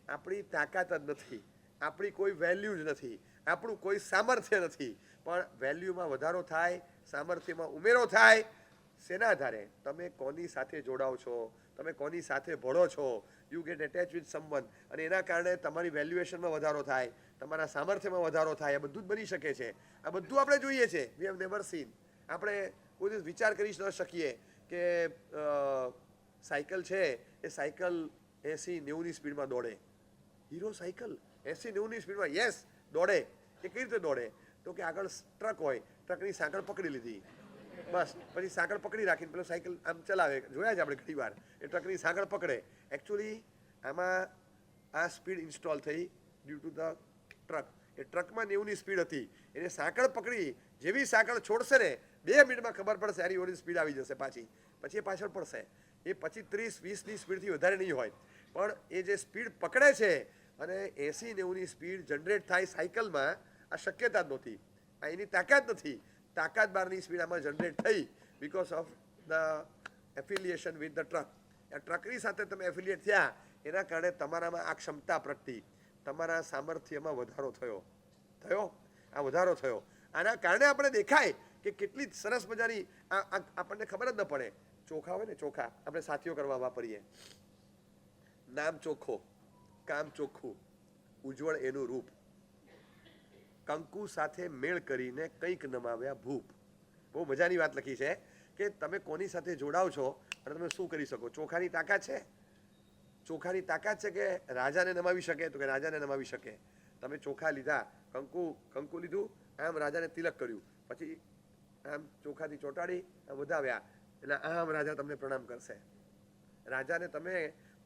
આપણી તાકાત જ નથી, આપણી કોઈ વેલ્યુ જ નથી, આપણું કોઈ સામર્થ્ય નથી. પણ વેલ્યુમાં વધારો થાય, સામર્થ્યમાં ઉમેરો થાય શેના આધારે? તમે કોની સાથે જોડાઓ છો, તમે કોની સાથે ભળો છો. You get attach with someone, અને એના કારણે તમારી વેલ્યુએશનમાં વધારો થાય, તમારા સામર્થ્યમાં વધારો થાય. આ બધું જ બની શકે છે. આ બધું આપણે જોઈએ છે. We have never scene. આપણે કોઈ દિવસ વિચાર કરી ન શકીએ કે સાયકલ છે એ સાયકલ 80-90ની સ્પીડમાં દોડે. હીરો સાયકલ 80-90ની સ્પીડમાં યસ દોડે. એ કઈ રીતે દોડે? તો કે આગળ ટ્રક હોય, ટ્રકની સાંકળ પકડી લીધી, બસ પછી સાંકળ પકડી રાખીને પેલો સાયકલ આમ ચલાવે. જોયા છે આપણે ઘણી વાર. એ ટ્રકની સાંકળ પકડે. એકચ્યુઅલી આમાં આ સ્પીડ ઇન્સ્ટોલ થઈ ડ્યુ ટુ ધ ટ્રક. એ ટ્રકમાં 90ની સ્પીડ હતી, એને સાંકળ પકડી. જેવી સાંકળ છોડશે ને 2 મિનિટમાં ખબર પડશે આની ઓની સ્પીડ આવી જશે પાછી. પછી એ પાછળ પડશે. એ પછી 30-20ની સ્પીડથી વધારે નહીં હોય, પણ એ જે સ્પીડ પકડે છે અને 80-90ની સ્પીડ જનરેટ થાય સાયકલમાં, આ શક્યતા જ નહોતી. આ એની તાકાત નથી. તાકાત બારની સ્પીડ આમાં જનરેટ થઈ because of the affiliation with the truck. આ ટ્રકની સાથે તમે એફિલિએટ થયા, એના કારણે તમારામાં આ ક્ષમતા પ્રગટી, તમારા સામર્થ્યમાં વધારો થયો. આ વધારો થયો. આના કારણે આપણે દેખાય કે કેટલી સરસ મજાની આપણને ખબર જ ન પડે. ચોખા હોય ને, ચોખા આપણે સાથીઓ કરવા વાપરીએ. નામ ચોખ્ખો, કામ ચોખ્ખું, ઉજ્જવળ એનું રૂપ, કંકુ સાથે મેળ કરીને કંઈક નમાવ્યા ભૂપ. બહુ મજાની વાત લખી છે કે તમે કોની સાથે જોડાવ છો અને તમે શું કરી શકો. ચોખાની તાકાત છે. ચોખાની તાકાત છે કે રાજાને નમાવી શકે, તો કે રાજાને નમાવી શકે. તમે ચોખા લીધા, કંકુ લીધું, આમ રાજાને તિલક કર્યું, પછી આમ ચોખાથી ચોંટાડી આમ વધાવ્યા, એટલે આમ રાજા તમને પ્રણામ કરશે. રાજાને તમે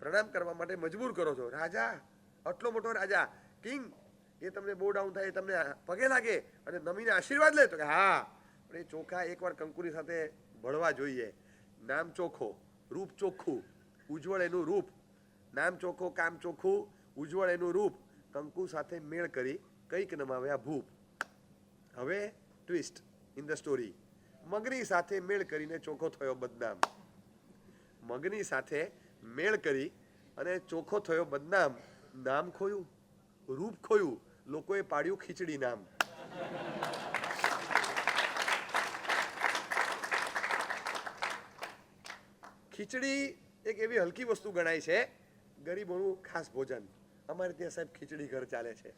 પ્રણામ કરવા માટે મજબૂર કરો છો. રાજા, આટલો મોટો રાજા, કિંગ, એ તમને બહુ ડાઉન થાય, તમને પગે લાગે અને નમીને આશીર્વાદ લે, તો કે હા. પણ એ ચોખા એકવાર કંકુની સાથે ભળવા જોઈએ. નામ ચોખ્ખો, રૂપ ચોખ્ખું, ઉજ્જવળ એનું રૂપ. નામ ચોખ્ખો, કામ ચોખ્ખું, ઉજ્જવળ એનું રૂપ, કંકુ સાથે મેળ કરી કંઈક નમાવ્યા ભૂપ. હવે ટ્વિસ્ટ ઇન ધ સ્ટોરી. મગની સાથે મેળ કરીને ચોખ્ખો થયો બદનામ. મગની સાથે મેળ કરી અને ચોખ્ખો થયો બદનામ. નામ ખોયું, રૂપ ખોયું, લોકોએ પાડ્યું ખીચડી નામ. ખીચડી એક એવી હલકી વસ્તુ ગણાય છે, ગરીબોનું ખાસ ભોજન. અમારે ત્યાં સાહેબ ખીચડી ઘર ચાલે છે.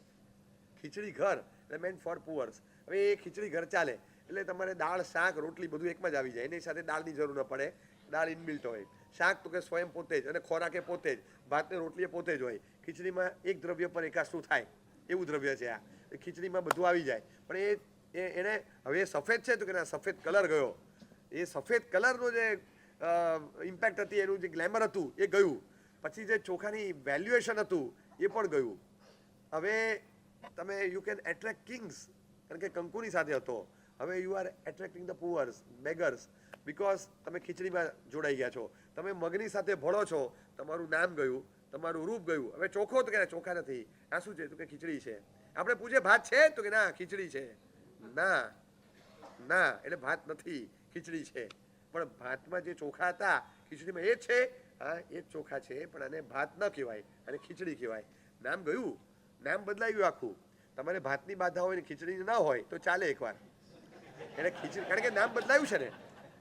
ખીચડી ઘર એટલે મેન્ટ ફોર પુઅર્સ. હવે એ ખીચડી ઘર ચાલે એટલે તમારે દાળ, શાક, રોટલી બધું એકમાં જ આવી જાય. એની સાથે દાળની જરૂર ન પડે, દાળ ઇનબિલ્ટ હોય. શાક તો કે સ્વયં પોતે જ, અને ખોરાકે પોતે જ, ભાતને રોટલીએ પોતે જ હોય. ખીચડીમાં એક દ્રવ્ય પર એકાશું થાય એવું દ્રવ્ય છે આ. ખીચડીમાં બધું આવી જાય. પણ એને હવે સફેદ છે તો કે ના, સફેદ કલર ગયો. એ સફેદ કલરનો જે ઇમ્પેક્ટ હતી, એનું જે ગ્લેમર હતું એ ગયું. પછી જે ચોખાની વેલ્યુએશન હતું એ પણ ગયું. હવે તમે યુ કેન એટ્રેક્ટ કિંગ્સ, કારણ કે કંકુની સાથે હતો. હવે you are attracting the poors, beggars, because તમે ખીચડીમાં જોડાઈ ગયા છો. તમે મગની સાથે ભળો છો, તમારું નામ ગયું, તમારું રૂપ ગયું. હવે ચોખ્ખો તો કે ચોખા નથી, આ શું છે? તો કે ખીચડી છે. આપણે પૂછે ભાત છે? તો કે ના, ખીચડી છે. ના, એટલે ભાત નથી, ખીચડી છે. પણ ભાતમાં જે ચોખા હતા ખીચડીમાં એ છે. હા, એ જ ચોખા છે, પણ આને ભાત ન કહેવાય, આને ખીચડી કહેવાય. નામ ગયું, નામ બદલાઈ ગયું આખું. તમારે ભાતની બાધા હોય ને ખીચડી ના હોય તો ચાલે એકવાર. એટલે ખીચડી, કારણ કે નામ બદલાયું છે ને.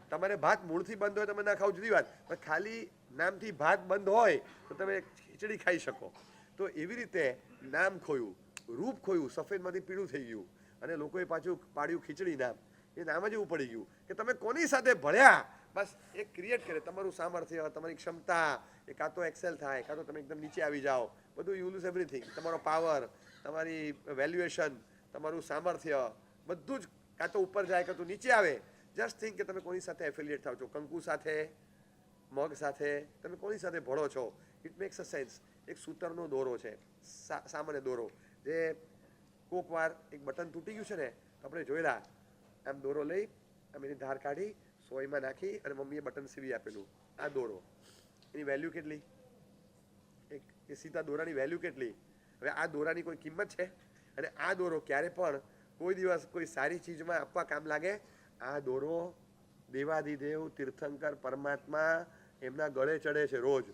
તમારે ભાત મૂળથી બંધ હોય તમે ના ખાવ જુદી વાત, પણ ખાલી નામથી ભાત બંધ હોય તો તમે ખીચડી ખાઈ શકો. તો એવી રીતે નામ ખોયું, રૂપ ખોયું, સફેદમાંથી પીળું થઈ ગયું, અને લોકોએ પાછું પાડ્યું ખીચડી નામ. એ નામ જ એવું પડી ગયું કે તમે કોની સાથે ભળ્યા, બસ એ ક્રિએટ કરે તમારું સામર્થ્ય, તમારી ક્ષમતા. એ કાં તો એક્સેલ થાય, કાં તો તમે એકદમ નીચે આવી જાઓ. બધું યુ લૂઝ એવરીથિંગ. તમારો પાવર, તમારી વેલ્યુએશન, તમારું સામર્થ્ય બધું જ કાં તો ઉપર જાય, કાં તો નીચે આવે. જસ્ટ થિંક કે તમે કોની સાથે એફિલિએટ થાવ છો. કંકુ સાથે, મગ સાથે, તમે કોની સાથે ભળો છો. It max a sense. એક સૂતરનો દોરો છે, સામાન્ય દોરો, જે કોક વાર એક બટન તૂટી ગયું છે ને, તો આપણે જોયેલા, આમ દોરો લઈ આમ એની ધાર કાઢી સોયમાં નાખી અને મમ્મીએ બટન સીવી આપેલું. આ દોરો, એની વેલ્યુ કેટલી? એ સીધા દોરાની વેલ્યુ કેટલી? હવે આ દોરાની કોઈ કિંમત છે? અને આ દોરો ક્યારે પણ કોઈ દિવસ કોઈ સારી ચીજમાં આપવા કામ લાગે? આ દોરો દેવાદિદેવ, તીર્થંકર, પરમાત્મા એમના ગળે ચડે છે રોજ.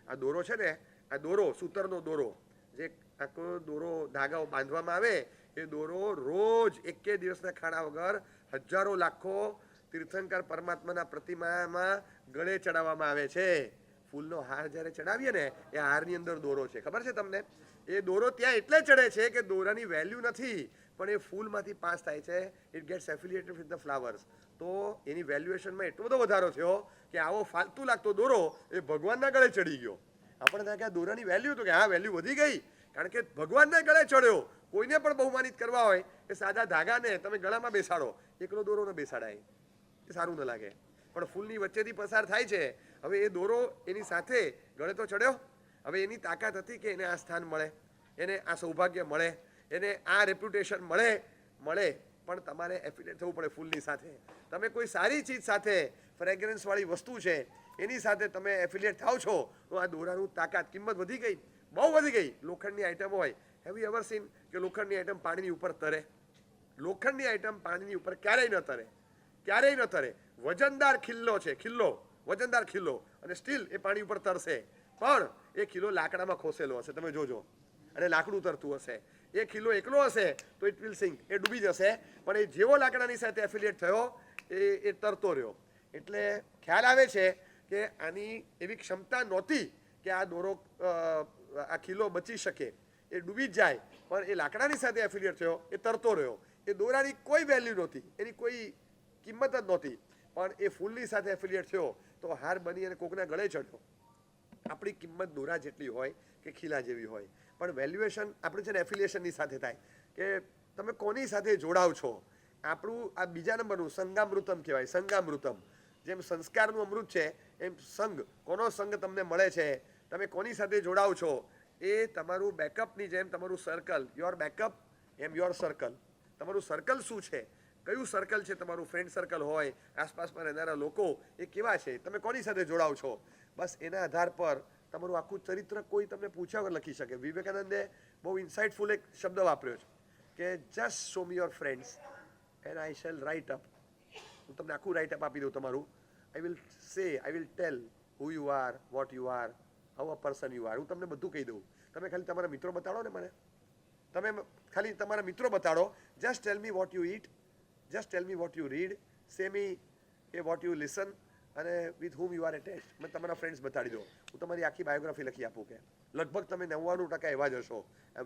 આ દોરો છે ને, આ દોરો, સૂતરનો દોરો, જે આખો દોરો ધાગાઓ બાંધવામાં આવે, એ દોરો રોજ એકે દિવસના ખાણા વગર હજારો લાખો તીર્થંકર પરમાત્માના પ્રતિમામાં ગળે ચડાવવામાં આવે છે. ફૂલનો હાર જ્યારે ચડાવીએ ને, એ હારની અંદર દોરો છે, ખબર છે તમને? એ દોરો ત્યાં એટલે ચડે છે કે દોરાની વેલ્યુ નથી, પણ એ ફૂલમાંથી પાસ થાય છે. It gets affiliated with the flowers. તો એની વેલ્યુએશનમાં એટલો બધો વધારો થયો કે આવો ફાલતુ લાગતો દોરો એ ભગવાનના ગળે ચડી ગયો. આપણે ત્યાં કે આ દોરાની વેલ્યુ, તો કે હા, વેલ્યુ વધી ગઈ, કારણ કે ભગવાનના ગળે ચડ્યો. કોઈને પણ બહુમાનિત કરવા હોય એ સાદા ધાગાને તમે ગળામાં બેસાડો, એકલો દોરો ન બેસાડાય, એ સારું ન લાગે. પણ ફૂલની વચ્ચેથી પસાર થાય છે. હવે એ દોરો એની સાથે ગળે તો ચડ્યો. હવે એની તાકાત હતી કે એને આ સ્થાન મળે, એને આ સૌભાગ્ય મળે, એને આ રેપ્યુટેશન મળે. પણ તમારે એફિલિએટ થવું પડે ફૂલની સાથે. તમે કોઈ સારી ચીજ સાથે, ફ્રેગ્રન્સવાળી વસ્તુ છે એની સાથે તમે એફિલિએટ થાવ છો, તો આ દોરાનું તાકાત, કિંમત વધી ગઈ, બહુ વધી ગઈ. લોખંડની આઈટમ હોય, હેવ યુ એવર સીન કે લોખંડની આઈટમ પાણીની ઉપર તરે? લોખંડની આઈટમ પાણીની ઉપર ક્યારેય ન તરે, ક્યારેય ન તરે. વજનદાર ખિલ્લો છે, વજનદાર ખિલ્લો, અને સ્ટીલ એ પાણી ઉપર તરશે. પણ એ ખિલ્લો લાકડામાં ખોસેલો હશે, તમે જોજો, અને લાકડું તરતું હશે. એ ખિલ્લો એકલો હશે તો ઇટ વિલ સિંક, એ ડૂબી જશે. પણ એ જેવો લાકડાની સાથે એફિલિએટ થયો, એ તરતો રહ્યો. એટલે ખ્યાલ આવે છે કે આની એવી ક્ષમતા નહોતી કે આ દોરો, આ ખિલ્લો બચી શકે, એ ડૂબી જ જાય. પણ એ લાકડાની સાથે એફિલિએટ થયો, એ તરતો રહ્યો. એ દોરાની કોઈ વેલ્યુ નહોતી, એની કોઈ કિંમત જ નહોતી. પણ એ ફૂલની સાથે એફિલિએટ થયો તો હાર બની અને કોકના ગળે ચડ્યો. આપણી કિંમત દોરા જેટલી હોય કે ખીલા જેવી હોય, પણ વેલ્યુએશન આપણે છે ને એફિલિએશનની સાથે થાય કે તમે કોની સાથે જોડાવ છો. આપણું આ બીજા નંબરનું સંગામૃતમ કહેવાય, સંગામૃતમ. જેમ સંસ્કારનું અમૃત છે, એમ સંગ, કોનો સંગ તમને મળે છે, તમે કોની સાથે જોડાવ છો, એ તમારું બેકઅપની જેમ તમારું circle, your backup M your circle. તમારું સર્કલ શું છે, કયું સર્કલ છે તમારું, ફ્રેન્ડ સર્કલ હોય, આસપાસમાં રહેનારા લોકો એ કેવા છે, તમે કોની સાથે જોડાવ છો, બસ એના આધાર પર તમારું આખું ચરિત્ર કોઈ તમને પૂછ્યા વગર લખી શકે. વિવેકાનંદે બહુ ઇન્સાઇટફુલ એક શબ્દ વાપર્યો છે કે just show me your friends and I shall write up. હું તમને આખું રાઇટ અપ આપી દઉં તમારું. I will tell who you are, what you are, how a person you are. હું તમને બધું કહી દઉં. તમે ખાલી તમારા મિત્રો બતાડો ને મને, તમે ખાલી તમારા મિત્રો બતાડો. Just tell me what you eat, just tell me what you read, say me a what you listen, અને with whom you are attached. મને તમારા ફ્રેન્ડ્સ બતાડી દો, હું તમારી આખી બાયોગ્રાફી લખી આપું. કે લગભગ તમે 99% એવા જ હશો.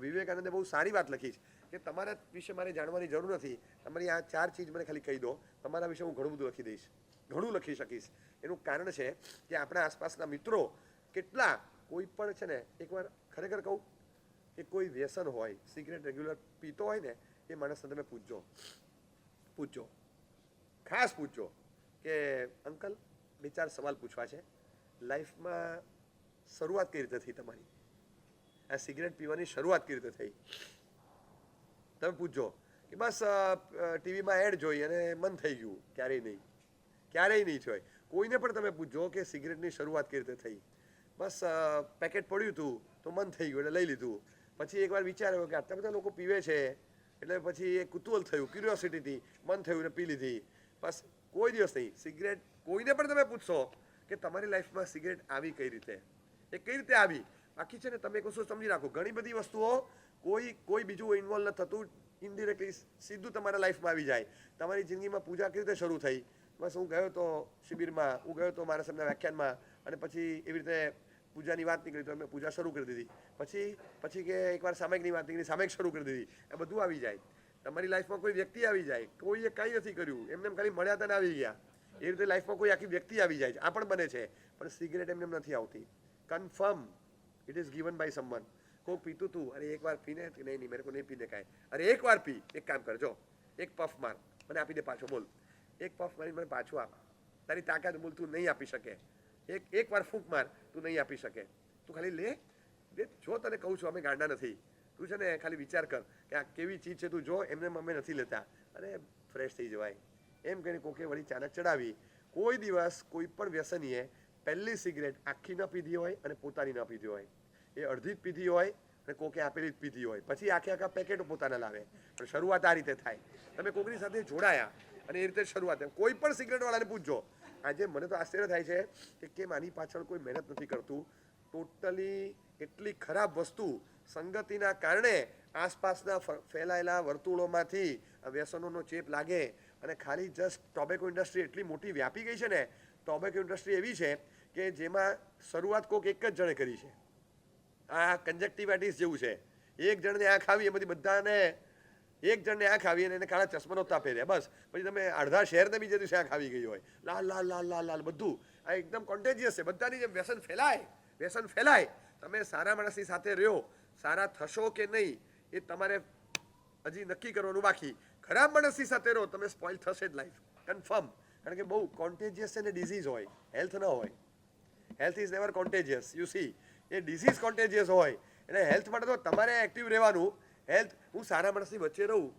વિવેકાનંદે બહુ સારી વાત લખી છે કે તમારા વિશે મારે જાણવાની જરૂર નથી, તમારી આ 4 ચીજ મને ખાલી કહી દો, તમારા વિશે હું ઘણું બધું લખી દઈશ, ઘણું લખી શકીશ. એનું કારણ છે કે આપણા આસપાસના મિત્રો કેટલા, કોઈ પણ છે ને, એકવાર ખરેખર કહું કે કોઈ વ્યસન હોય, સિગરેટ રેગ્યુલર પીતો હોય ને, એ માણસને તમે પૂછજો, ખાસ પૂછજો કે અંકલ 2-4 સવાલ પૂછવા છે. લાઈફમાં શરૂઆત કઈ રીતે થઈ તમારી, આ સિગરેટ પીવાની શરૂઆત કઈ રીતે થઈ? તમે પૂછજો કે બસ ટીવીમાં એડ જોઈ અને મન થઈ ગયું. ક્યારેય નહીં જોઈ. કોઈને પણ તમે પૂછજો કે સિગરેટની શરૂઆત કઈ રીતે થઈ. બસ પેકેટ પડ્યું હતું તો મન થઈ ગયું એટલે લઈ લીધું. પછી એકવાર વિચાર્યો કે આટલા બધા લોકો પીવે છે, એટલે પછી એ કુતૂહલ થયું, ક્યુરિયોસિટીથી મન થયું ને પી લીધી. બસ કોઈ દિવસ નહીં. સિગરેટ કોઈને પણ તમે પૂછશો કે તમારી લાઈફમાં સિગરેટ આવી કઈ રીતે, એ કઈ રીતે આવી, બાકી છે ને તમે એક વસ્તુ સમજી રાખો, ઘણી બધી વસ્તુઓ કોઈ બીજું ઇન્વોલ્વ ન થતું, ઇનડિરેક્ટલી સીધું તમારા લાઈફમાં આવી જાય. તમારી જિંદગીમાં પૂજા કેવી રીતે શરૂ થઈ? બસ હું ગયો તો શિબિરમાં, હું ગયો તો મારા સાહેબના વ્યાખ્યાનમાં, અને પછી એવી રીતે પૂજાની વાત નીકળી તો મેં પૂજા શરૂ કરી દીધી. પછી કે એકવાર સામાયિકની વાત નીકળી, સામાયિક શરૂ કરી દીધી. એ બધું આવી જાય. તમારી લાઈફમાં કોઈ વ્યક્તિ આવી જાય, કોઈએ કંઈ નથી કર્યું, એમને ખાલી મળ્યા હતા ને આવી ગયા. એ રીતે લાઈફમાં કોઈ આખી વ્યક્તિ આવી જાય છે, આ પણ બને છે. પણ સિગરેટ એમને નથી આવતી. Confirm it is given by someone. કોઈ પીતું તું, અરે એક વાર પીને, નહીં મેરે કો નહીં પીને કાંઈ, અરે એક વાર પી, એક કામ કરજો, એક પફ માર, મને આપી દે પાછો, બોલ, એક પફ મારી મને પાછું આપ, તારી તાકાત બોલ, તું નહીં આપી શકે. એક વાર ફૂંક માર, તું નહીં આપી શકે, તું ખાલી લે. જો તને કહું છું અમે ગાંડા નથી, તું છે ને ખાલી વિચાર કર કે આ કેવી ચીજ છે, તું જો. એમને અમે નથી લેતા, અને ફ્રેશ થઈ જવાય. એમ કહીને કોકે વળી ચાનક ચડાવી. કોઈ દિવસ કોઈ પણ વ્યસનીએ પહેલી સિગરેટ આખી ન પીધી હોય અને પોતાની ન પીધી હોય, એ અડધી જ પીધી હોય અને કોકે આપેલી જ પીધી હોય, પછી આખા પેકેટો પોતાના લાવે. પણ શરૂઆત આ રીતે થાય. તમે કોકની સાથે જોડાયા અને એ રીતે શરૂઆત. કોઈ પણ સિગરેટવાળાને પૂછજો. આજે મને તો આશ્ચર્ય થાય છે કે કેમ આની પાછળ કોઈ મહેનત નથી કરતું. ટોટલી એટલી ખરાબ વસ્તુ સંગતિના કારણે આસપાસના ફેલાયેલા વર્તુળોમાંથી વ્યસનોનો ચેપ લાગે અને ખાલી જસ્ટ ટોબેકો ઇન્ડસ્ટ્રી એટલી મોટી વ્યાપી ગઈ છે ને. ટોબેકો ઇન્ડસ્ટ્રી એવી છે કે જેમાં શરૂઆત કોઈક એક જ જણે કરી છે. આ કંજક્ટિવાઇટિસ જેવું છે. એક જણને આંખ આવી એમાંથી બધાને એક જણને આંખ આવી અને એને કાળા ચશ્મા નહોતા પહેર્યા, બસ પછી તમે અડધા શહેરને બીજે દિવસે આંખ આવી ગઈ હોય, લાલ લાલ લાલ લાલ લાલ બધું. આ એકદમ કોન્ટેજિયસ છે. બધાની જેમ વ્યસન ફેલાય. તમે સારા માણસની સાથે રહ્યો, સારા થશો કે નહીં એ તમારે હજી નક્કી કરવાનું બાકી. ખરાબ માણસની સાથે રહો, તમે સ્પોઇલ થશે જ લાઈફ, કન્ફર્મ. કારણ કે બહુ કોન્ટેજિયસ છે ને ડિઝીઝ હોય, હેલ્થ ન હોય. Health is never contagious. You see, a disease contagious હોય. એટલે હેલ્થ માટે તો તમારે એક્ટિવ રહેવાનું. હેલ્થ, હું સારા માણસની વચ્ચે રહું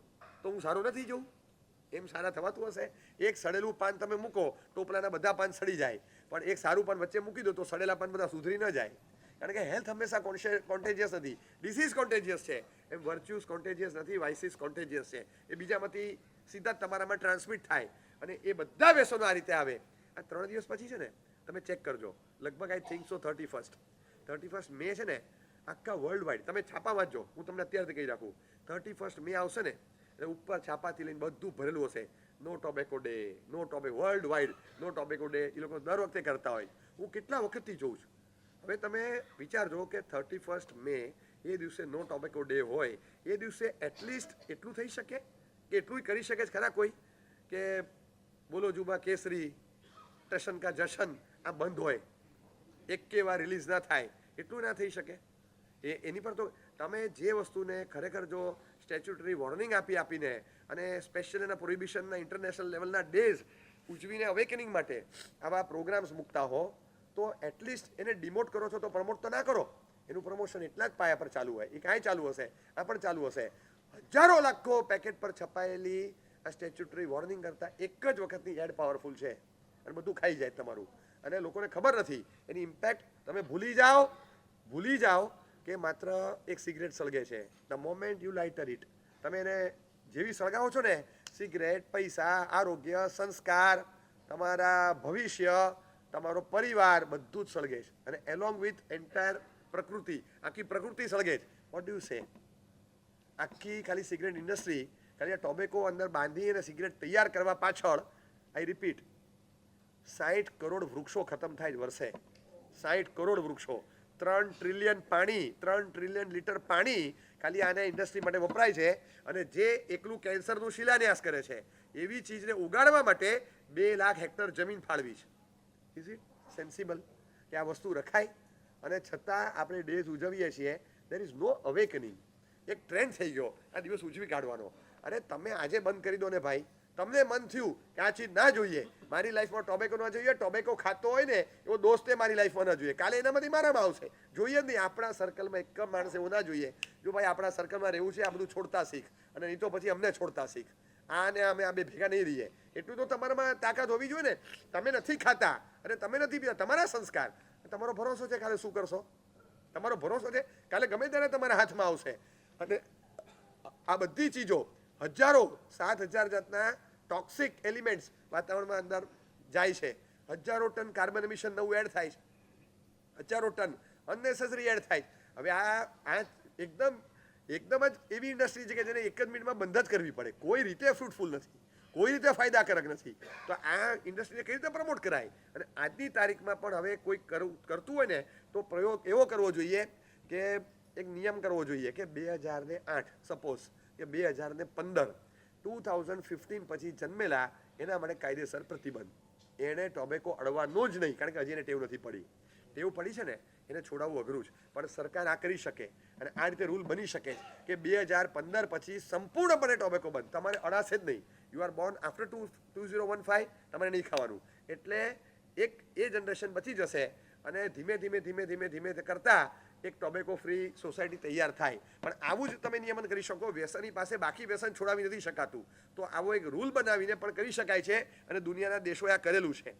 તો હું સારું નથી જોઉં, એમ સારા થવાતું હશે? એક સડેલું પાન તમે મૂકો, ટોપલાના બધા પાન સડી જાય, પણ એક સારું પાન વચ્ચે મૂકી દો તો સડેલા પાન બધા સુધરી ન જાય. કારણ કે હેલ્થ હંમેશા કોન્ટેજિયસ નથી, ડિસીઝ કોન્ટેજિયસ છે. એમ વર્ચ્યુઝ કોન્ટેજિયસ નથી, વાઇસીસ કોન્ટેજિયસ છે. એ બીજામાંથી સીધા તમારામાં ટ્રાન્સમિટ થાય અને એ બધા વ્યસનો આ રીતે આવે. આ 3 દિવસ પછી છે ને, તમે ચેક કરજો, લગભગ આઈ થિંક સો 31 મે છે ને, આખા વર્લ્ડ વાઇડ તમે છાપા વાંચજો, હું તમને અત્યારથી કહી રાખું. 31 મે આવશે ને એટલે ઉપર છાપાથી લઈને બધું ભરેલું હશે, નો ટોબેકો ડે, નો ટોબેકો, વર્લ્ડ વાઇડ નો ટોબેકો ડે. એ લોકો દર વખતે કરતા હોય. હું કેટલા વખતથી જોઉં છું. હવે તમે વિચારજો કે 31 મે એ દિવસે નો ટોબેકો ડે હોય, એ દિવસે એટલીસ્ટ એટલું થઈ શકે કે એટલું કરી શકે છે ખરા કોઈ કે બોલો જુબા કેસરી, ટશન કા જશન આ બંધ હોય, એકે વાર રિલીઝ ના થાય, એટલું ના થઈ શકે? એની પર તો તમે જે વસ્તુને ખરેખર જો સ્ટેચ્યુટરી વોર્નિંગ આપીને અને સ્પેશિયલ એના પ્રોહિબિશનના ઇન્ટરનેશનલ લેવલના ડેઝ ઉજવીને અવેકનિંગ માટે આવા પ્રોગ્રામ્સ મૂકતા હો તો એટલીસ્ટ એને ડિમોટ કરો છો તો પ્રમોટ તો ના કરો. એનું પ્રમોશન એટલા જ પાયા પર ચાલુ હોય. એ કાંઈ ચાલુ હશે, આ પણ ચાલુ હશે. હજારો લાખો પેકેટ પર છપાયેલી આ સ્ટેચ્યુટરી વોર્નિંગ કરતાં એક જ વખતની એડ પાવરફુલ છે અને બધું ખાઈ જાય તમારું. અને લોકોને ખબર નથી એની ઇમ્પેક્ટ. તમે ભૂલી જાઓ કે માત્ર એક સિગરેટ સળગે છે. The moment you lighter it, તમે એને જેવી સળગાવો છો ને, સિગરેટ, પૈસા, આરોગ્ય, સંસ્કાર, તમારા ભવિષ્ય, તમારો પરિવાર બધું જ સળગે છે. અને એલોંગ વિથ એન્ટાયર પ્રકૃતિ, આખી પ્રકૃતિ સળગે છે. What do you say? આખી ખાલી સિગરેટ ઇન્ડસ્ટ્રી, ખાલી આ ટોબેકો અંદર બાંધી અને સિગરેટ તૈયાર કરવા પાછળ, આઈ રિપીટ, 60 કરોડ વૃક્ષો ખતમ થાય વર્ષે. 60 કરોડ વૃક્ષો, 3 ટ્રિલિયન પાણી, 3 ટ્રિલિયન લીટર પાણી ખાલી આને ઇન્ડસ્ટ્રી માટે વપરાય છે. અને જે એકલું કેન્સરનું શિલાન્યાસ કરે છે એવી ચીજને ઉગાડવા માટે 2 લાખ હેક્ટર જમીન ફાળવી છે. ઇઝ ઇટ સેન્સિબલ કે આ વસ્તુ રખાય? અને છતાં આપણે ડેઝ ઉજવીએ છીએ. There is no awakening. એક ટ્રેન્ડ થઈ ગયો આ દિવસ ઉજવી કાઢવાનો. અરે તમે આજે બંધ કરી દો ને ભાઈ. તમને મન થયું કે આ ચીજ ના જોઈએ, મારી લાઈફમાં ટોબેકો ના જોઈએ, ટોબેકો ખાતો હોય ને એવો દોસ્તે મારી લાઈફમાં ના જોઈએ, કાલે એનામાંથી મારામાં આવશે. જોઈએ જ નહીં. આપણા સર્કલમાં એક માણસ એવું ના જોઈએ, જો ભાઈ આપણા સર્કલમાં રહેવું છે, આ બધું છોડતા શીખ, અને નહીં તો પછી અમને છોડતા શીખ. આને અમે આ બે ભેગા નહીં રહીએ. એટલું તો તમારામાં તાકાત હોવી જોઈએ ને. તમે નથી ખાતા અને તમે નથી પીતા, તમારા સંસ્કાર, તમારો ભરોસો છે કાલે શું કરશો? તમારો ભરોસો છે કાલે ગમે ત્યારે તમારા હાથમાં આવશે. અને આ બધી ચીજો હજારો, 7,000 જાતના ટોક્સિક એલિમેન્ટ્સ વાતાવરણમાં અંદર જાય છે. હજારો ટન કાર્બન એમિશન નવું એડ થાય છે, હજારો ટન અનનેસેસરી એડ થાય. હવે આ એકદમ જ એવી ઇન્ડસ્ટ્રી છે કે જેને એક જ મિનિટમાં બંધ જ કરવી પડે. કોઈ રીતે ફ્રૂટફુલ નથી, કોઈ રીતે ફાયદાકારક નથી. તો આ ઇન્ડસ્ટ્રીને કઈ રીતે પ્રમોટ કરાય? અને આજની તારીખમાં પણ હવે કોઈ કરતું હોય ને તો પ્રયોગ એવો કરવો જોઈએ કે એક નિયમ કરવો જોઈએ કે 2008 સપોઝ કે 2015, 2015 પછી જન્મેલા એના માટે કાયદેસર પ્રતિબંધ. એને ટોબેકો અડવાનો જ નહીં, કારણ કે હજી એને ટેવ નથી પડી. ટેવ પડી છે ને એને છોડાવવું અઘરું છે, પણ સરકાર આ કરી શકે અને આ રીતે રૂલ બની શકે કે 2015 પછી સંપૂર્ણપણે ટોબેકો બંધ. તમારે અડાશે જ નહીં. યુ આર બોર્ન આફ્ટર 2015 તમારે નહીં ખાવાનું. એટલે એક એ જનરેશન બચી જશે અને ધીમે કરતા એક ટોબેકો ફ્રી સોસાયટી તૈયાર થાય. પણ આવું જ તમે નિયમન કરી શકો. વ્યસની પાસે બાકી વ્યસન છોડાવી નથી શકાતું, તો આવો એક રૂલ બનાવીને પણ કરી શકાય છે. અને દુનિયાના દેશોએ આ કરેલું છે.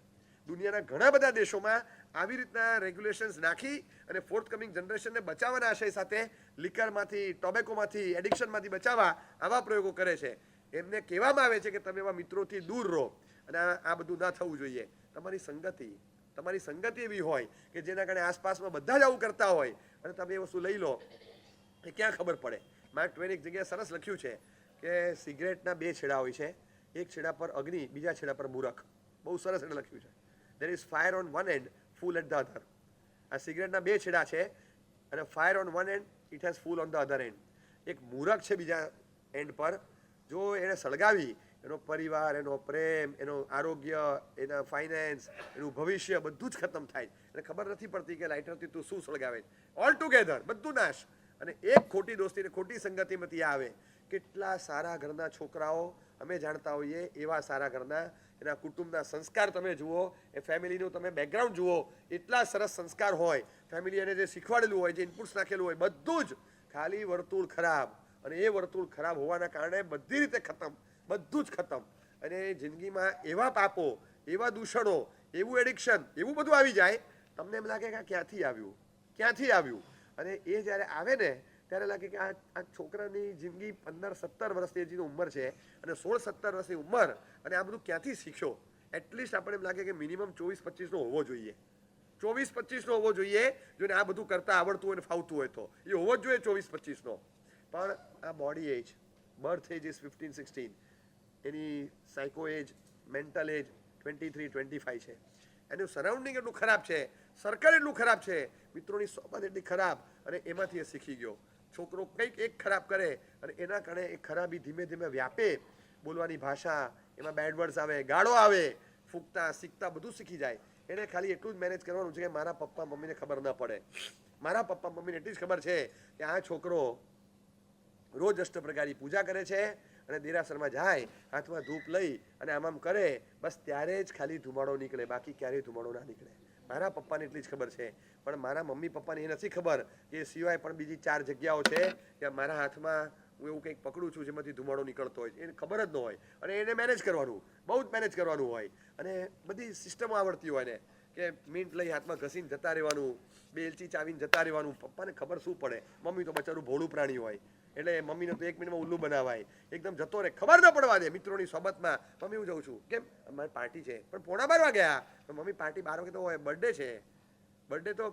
દુનિયાના ઘણા બધા દેશોમાં આવી રીતના રેગ્યુલેશન્સ નાખી અને ફોર્થકમિંગ જનરેશનને બચાવવાના આશય સાથે લિકરમાંથી, ટોબેકોમાંથી, એડિક્શનમાંથી બચાવવા આવા પ્રયોગો કરે છે. એમને કહેવામાં આવે છે કે તમે એવા મિત્રોથી દૂર રહો અને આ બધું ના થવું જોઈએ. તમારી સંગતિ, તમારી સંગતિ એવી હોય કે જેના કારણે આસપાસમાં બધા જ આવું કરતા હોય અને તમે એ વસ્તુ લઈ લો એ ક્યાં ખબર પડે. માર્ક ટ્વેન એક જગ્યાએ સરસ લખ્યું છે કે સિગરેટના બે છેડા હોય છે, એક છેડા પર અગ્નિ, બીજા છેડા પર મૂરખ. બહુ સરસ એને લખ્યું છે. There is fire on one end, fool at the other. આ સિગરેટના બે છેડા છે અને fire on one end, it has fool on the other end. એક મૂરખ છે બીજા એન્ડ પર, જો એને સળગાવી એનો પરિવાર, એનો પ્રેમ, એનું આરોગ્ય, એના ફાઇનાન્સ, એનું ભવિષ્ય બધું જ ખતમ થાય. એને ખબર નથી પડતી કે લાઇટરથી તું શું સળગાવે. ઓલ ટુગેધર બધું નાશ. અને એક ખોટી દોસ્તી ને ખોટી સંગતિમાંથી આવે. કેટલા સારા ઘરના છોકરાઓ અમે જાણતા હોઈએ, એવા સારા ઘરના એના કુટુંબના સંસ્કાર તમે જુઓ, એ ફેમિલીનું તમે બેકગ્રાઉન્ડ જુઓ, એટલા સરસ સંસ્કાર હોય, ફેમિલી એને જે શીખવાડેલું હોય, જે ઇનપુટ્સ નાખેલું હોય, બધું જ ખાલી વર્તુળ ખરાબ. અને એ વર્તુળ ખરાબ હોવાના કારણે બધી રીતે ખતમ, બધું જ ખતમ. અને જિંદગીમાં એવા પાપો, એવા દૂષણો, એવું એડિક્શન, એવું બધું આવી જાય, તમને એમ લાગે કે આ ક્યાંથી આવ્યું, ક્યાંથી આવ્યું. અને એ જ્યારે આવે ને ત્યારે લાગે કે આ છોકરાની જિંદગી 15-17 વર્ષની હજીની ઉંમર છે અને 16-17 વર્ષની ઉંમર, અને આ બધું ક્યાંથી શીખ્યો. એટલીસ્ટ આપણે એમ લાગે કે મિનિમમ 24-25નો હોવો જોઈએ, 24-25નો હોવો જોઈએ. જોને આ બધું કરતા આવડતું હોય ને ફાવતું હોય તો એ હોવો જ જોઈએ 24-25નો. પણ આ body age, birth age is 15-16, એની સાયકો એજ, મેન્ટલ એજ 23-25 છે. એનું સરાઉન્ડિંગ એટલું ખરાબ છે, સર્કલ એટલું ખરાબ છે, મિત્રોની સોબત એટલી ખરાબ, અને એમાંથી એ શીખી ગયો. છોકરો કંઈક એક ખરાબ કરે અને એના કારણે એ ખરાબી ધીમે ધીમે વ્યાપે. બોલવાની ભાષા, એમાં બેડ વર્ડ્સ આવે, ગાળો આવે, ફૂંકતા શીખતા બધું શીખી જાય. એને ખાલી એટલું જ મેનેજ કરવાનું છે કે મારા પપ્પા મમ્મીને ખબર ન પડે. મારા પપ્પા મમ્મીને એટલી જ ખબર છે કે આ છોકરો રોજ અષ્ટપ્રકારી પૂજા કરે છે અને દેરાસરમાં જાય, હાથમાં ધૂપ લઈ અને આમ કરે, બસ ત્યારે જ ખાલી ધુમાડો નીકળે, બાકી ક્યારેય ધુમાડો ના નીકળે. મારા પપ્પાને એટલી જ ખબર છે. પણ મારા મમ્મી પપ્પાને એ નથી ખબર કે એ સિવાય પણ બીજી 4 જગ્યાઓ છે કે મારા હાથમાં હું એવું કંઈક પકડું છું જેમાંથી ધુમાડો નીકળતો હોય. એને ખબર જ ન હોય અને એને મેનેજ કરવાનું, બહુ જ મેનેજ કરવાનું હોય. અને બધી સિસ્ટમો આવડતી હોય ને કે મિન્ટ લઈ હાથમાં ઘસીને જતા રહેવાનું, બે એલચી ચાવીને જતા રહેવાનું. પપ્પાને ખબર શું પડે, મમ્મી તો બચારું ભોળું પ્રાણી હોય એટલે મમ્મીને તો 1 મિનિટમાં ઉલ્લુ બનાવાય, એકદમ જતો રહે, ખબર ન પડવા દે. મિત્રોની સોબતમાં મમ્મી હું જાઉં છું, કેમ અમારી પાર્ટી છે, પણ 11:15 વાગ્યા, મમ્મી પાર્ટી 12 વાગે તો હોય, બર્થડે છે, બર્થડે તો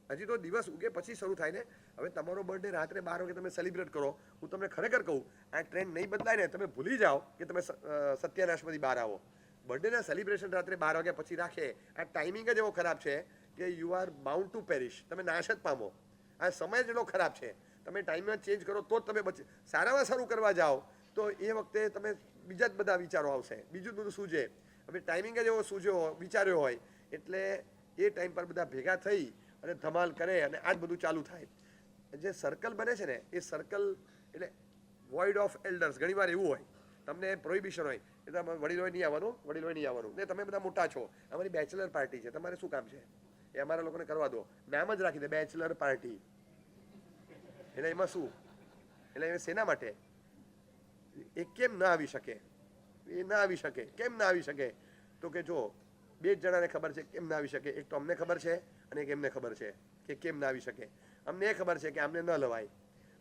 હજી તો દિવસ ઉગે પછી શરૂ થાય ને. હવે તમારો બર્થડે રાત્રે 12 વાગે તમે સેલિબ્રેટ કરો. હું તમને ખરેખર કહું, આ ટ્રેન્ડ નહીં બદલાય ને, તમે ભૂલી જાઓ કે તમે સત્યાનાશમાંથી બહાર આવો. બર્થડેના સેલિબ્રેશન રાત્રે 12 વાગ્યા પછી રાખે, આ ટાઈમિંગ જ એવો ખરાબ છે કે you are bound two parish. તમે નાશ જ પામો. આ સમય જ એટલો ખરાબ છે. તમે ટાઈમ ચેન્જ કરો તો જ તમે સારામાં સારું કરવા જાઓ તો એ વખતે તમે બીજા જ બધા વિચારો આવશે, બીજું જ બધું સૂજે. હવે ટાઈમિંગ જ એવો સૂજ્યો વિચાર્યો હોય એટલે એ ટાઈમ પર બધા ભેગા થઈ અને ધમાલ કરે અને આ જ બધું ચાલુ થાય. જે સર્કલ બને છે ને એ સર્કલ એટલે વોઇડ ઓફ એલ્ડર્સ. ઘણીવાર એવું હોય, તમને પ્રોહિબિશન હોય એટલે વડીલોએ નહીં આવવાનું, વડીલોએ નહીં આવવાનું, ને તમે બધા મોટા છો, અમારી બેચલર પાર્ટી છે, તમારે શું કામ છે, એ અમારા લોકોને કરવા દો. નામ જ રાખી દે બેચલર પાર્ટી. એટલે એમાં શું, એટલે એ શેના માટે, એ કેમ ના આવી શકે, એ ના આવી શકે. કેમ ના આવી શકે તો કે જો 2 જણાને ખબર છે કેમ ના આવી શકે. એક તો અમને ખબર છે અને એક એમને ખબર છે કે કેમ ના આવી શકે. અમને એ ખબર છે કે આમને ન લવાય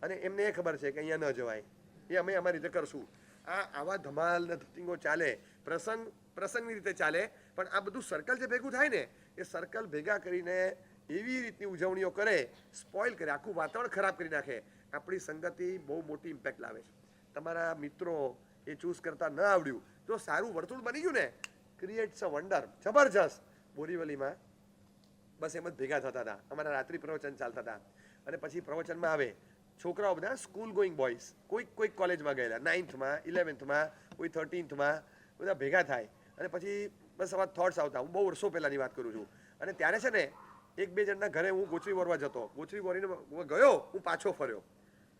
અને એમને એ ખબર છે કે અહીંયા ન જવાય. એ અમે અમારી રીતે કરશું. આવા ધમાલ ને ધતિંગો ચાલે, પ્રસંગની રીતે ચાલે. પણ આ બધું સર્કલ જે ભેગું થાય ને, એ સર્કલ ભેગા કરીને એવી રીતની ઉજવણીઓ કરે, સ્પોઇલ કરે, આખું વાતાવરણ ખરાબ કરી નાખે. આપણી સંગતિ બહુ મોટી ઇમ્પેક્ટ લાવે છે. તમારા મિત્રો એ ચૂઝ કરતા ન આવડ્યું, જો સારું વર્તુળ બની ગયું ને, ક્રિએટ્સ અ વન્ડર. જબરજસ્ત. બોરીવલીમાં બસ એમ જ ભેગા થતા હતા, અમારા રાત્રિ પ્રવચન ચાલતા હતા. અને પછી પ્રવચનમાં આવે છોકરાઓ બધા સ્કૂલ ગોઈંગ બોયઝ, કોઈક કોલેજમાં ગયેલા, 9thમાં 11thમાં, કોઈ 13thમાં, બધા ભેગા થાય. અને પછી બસ આવા થોટ્સ આવતા. હું બહુ વર્ષો પહેલાંની વાત કરું છું. અને ત્યારે છે ને 1-2 જણના ઘરે હું ગોચરી વરવા જતો. ગોચરી વરીને ગયો, હું પાછો ફર્યો.